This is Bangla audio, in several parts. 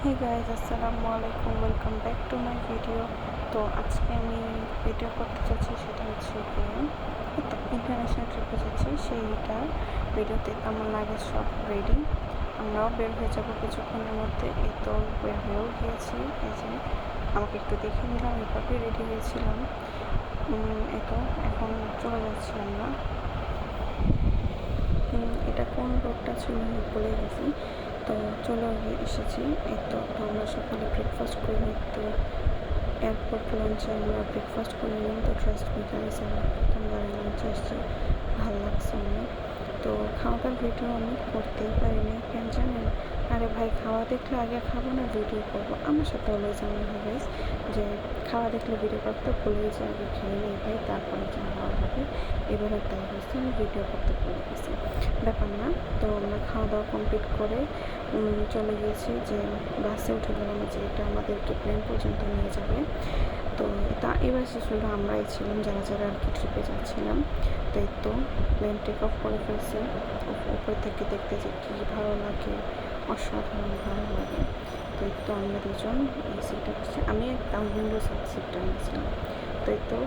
হে গাইজ, আসসালামু আলাইকুম, welcome back to my video. তো আজকে আমি ভিডিও করতে যাচ্ছি, সেটা হচ্ছে গিয়ে তো ইন্টারন্যাশনাল ট্রিপে যাচ্ছি, সেইটার ভিডিওতে আমার লাগে সব রেডি। আমরাও বের হয়ে যাবো কিছুক্ষণের মধ্যে। এই তো বের হয়েও গিয়েছি। এই যে আমাকে একটু দেখে নিলাম, এভাবে রেডি হয়েছিলাম। এই তো এখন চলে যাচ্ছি আমরা। এটা কোন রোডটা ছিল আমি ভুলে গেছি। তো চলে এসেছি। এই তো আমরা সকালে ব্রেকফাস্ট করি। তো এয়ারপোর্ট লঞ্চে আমরা ব্রেকফাস্ট করে নিলাম। তো ট্রাস্ট মি গাইস, আমরা প্রথমবার লঞ্চে এসেছি, ভালো লাগছে অনেক। তো খাওয়া দাওয়ার ভিডিও আমি করতেই পারিনি, কেন জানেন? আরে ভাই, খাওয়া দেখলে আগে খাবো না ভিডিও করবো? আমার সাথে অলওয়েজ এমন হয় গাইস, যে খাওয়া দেখলে ভিডিও করতে ভুলে যে আগে খেয়ে নিই ভাই, তারপরে যা হওয়া হবে। এবারও তাই হয়েছে, আমি ভিডিও করতে ভুলে গেছি, ব্যাপার না। তো আমরা খাওয়া দাওয়া কমপ্লিট করে চলে গিয়েছি, যে বাসে উঠে গেলাম, যে এটা আমাদেরকে প্লেন পর্যন্ত নিয়ে যাবে। তো এবার শুধু আমরাই ছিলাম যারা যারা আর কি ট্রিপে যাচ্ছিলাম। তো এই তো প্লেন টেক অফ করে ফেলছে। উপর থেকে দেখতে যে কী ভালো লাগে, অসাধারণ ভালো লাগে। তো এই তো আমরা দুজন এই সিটটা বসছি, আমি একদম উইন্ডো সাইড সিটটা নিয়েছিলাম। তো এই তো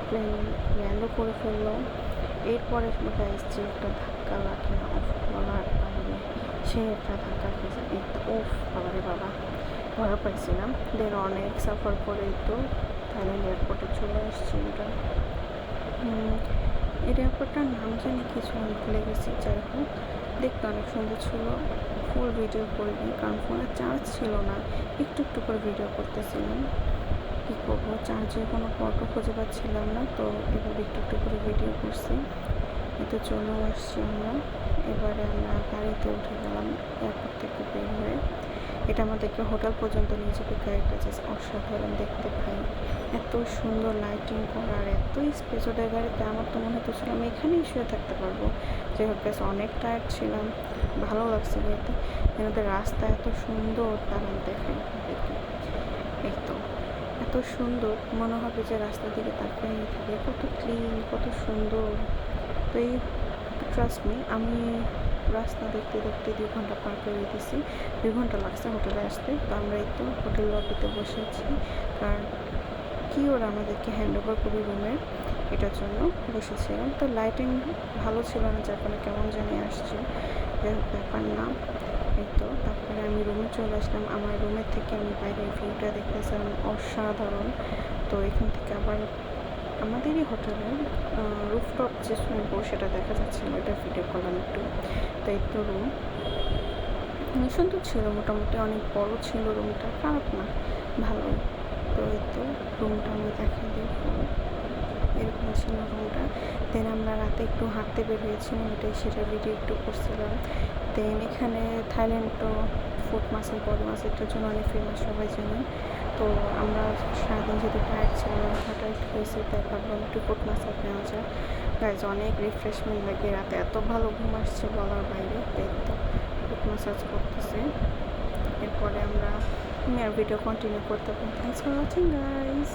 প্লেন ল্যান্ডও করে ফেললো। এরপরে গাইস যে একটা ধাক্কা লাগে না, অফ বলার বাইরে, সে একটা ধাক্কা খেয়েছে। এই তো ওফ, বাবারে বাবা, ভয় পাইছিলাম। দেন অনেক সাফার করে তো থাইল্যান্ড এয়ারপোর্টে চলে আসছি আমরা। এই এয়ারপোর্টটার নাম জানি কিছু, আমি ভুলে গেছি। যাই হোক, দেখতে অনেক সুন্দর ছিল। ফুল ভিডিও করিনি, কারণ ফোনে চার্জ ছিল না, একটু একটু করে ভিডিও করতেছিলাম। কী করবো, চার্জের কোনো ফটো খুঁজে পাচ্ছিলাম না, তো এভাবে একটু একটু করে ভিডিও করছি। এতে চলেও আসছি আমরা। এবারে আমরা গাড়িতে উঠে গেলাম এয়ারপোর্ট থেকে বের হয়ে। এটা আমাদেরকে হোটেল পর্যন্ত নিয়ে যাবে। গাড়িটা জাস্ট অসাধারণ দেখতে পাই, এত সুন্দর লাইটিং করা আর এত স্পেস ওদের গাড়িতে। আমার তো মনে হচ্ছিল আমি এখানেই শুয়ে থাকতে পারবো। যে হোক, অনেক টায়ার্ড ছিলাম, ভালো লাগছে গাড়িতে। ওদের রাস্তা এত সুন্দর, দাঁড়ান দেখেন। এই তো এত সুন্দর, মনে হবে যে রাস্তার দিকে তাকিয়ে থাকে, কত ক্লিন, কত সুন্দর। তো এই ট্রাস্ট মি, আমি রাস্তা দেখতে দেখতে 2 ঘন্টা পার করে দিয়েছি। 2 ঘন্টা লাগছে হোটেলে আসতে। তো আমরা এই তো হোটেল লবিতে বসেছি, কারণ কি ওরা আমাদেরকে হ্যান্ড ওভার করি রুমে, এটার জন্য বসেছিলাম। তো লাইটিং ভালো ছিল না, যার ফলে কেমন জানি আসছে, ব্যাপার না। এই তো তারপরে আমি রুমে চলে আসলাম। আমার রুমের থেকে আমি বাইরের ভিউটা দেখতেছিলাম, অসাধারণ। তো এখান থেকে আবার আমাদেরই হোটেলের রুফটপ যে সুইমিং পুল, সেটা দেখা যাচ্ছিল, এটা ভিডিও করলাম একটু। তো এই তো রুম সুন্দর ছিল, মোটামুটি অনেক বড় ছিল রুমটা, খারাপ না, ভালোই। তো এই তো রুমটা আমি দেখা দিই, এরকম ছিল রুমটা। দেন আমরা রাতে একটু হাঁটতে বের হয়েছিলাম, সেটার ভিডিও একটু করছিলাম। দেন এখানে থাইল্যান্ড তো ফুট মাসেল, বডি মাসেলটার জন্য অনেক ফেমাস, সবাই জানেন। তো আমরা সারাদিন যেহেতু টায়ার্ড ছিলাম, মাথা টাইট হয়েছে, তাই ভাবলাম একটু ফুট মাসাজ নেওয়া যায়। গাইজ অনেক রিফ্রেশমেন্ট লাগে, রাতে এত ভালো ঘুম আসছে বলার বাইরে। তাই তো ফুট মাসাজ করতেছে। এরপরে আমি আর ভিডিও কন্টিনিউ করতে পারি। Thanks for watching guys.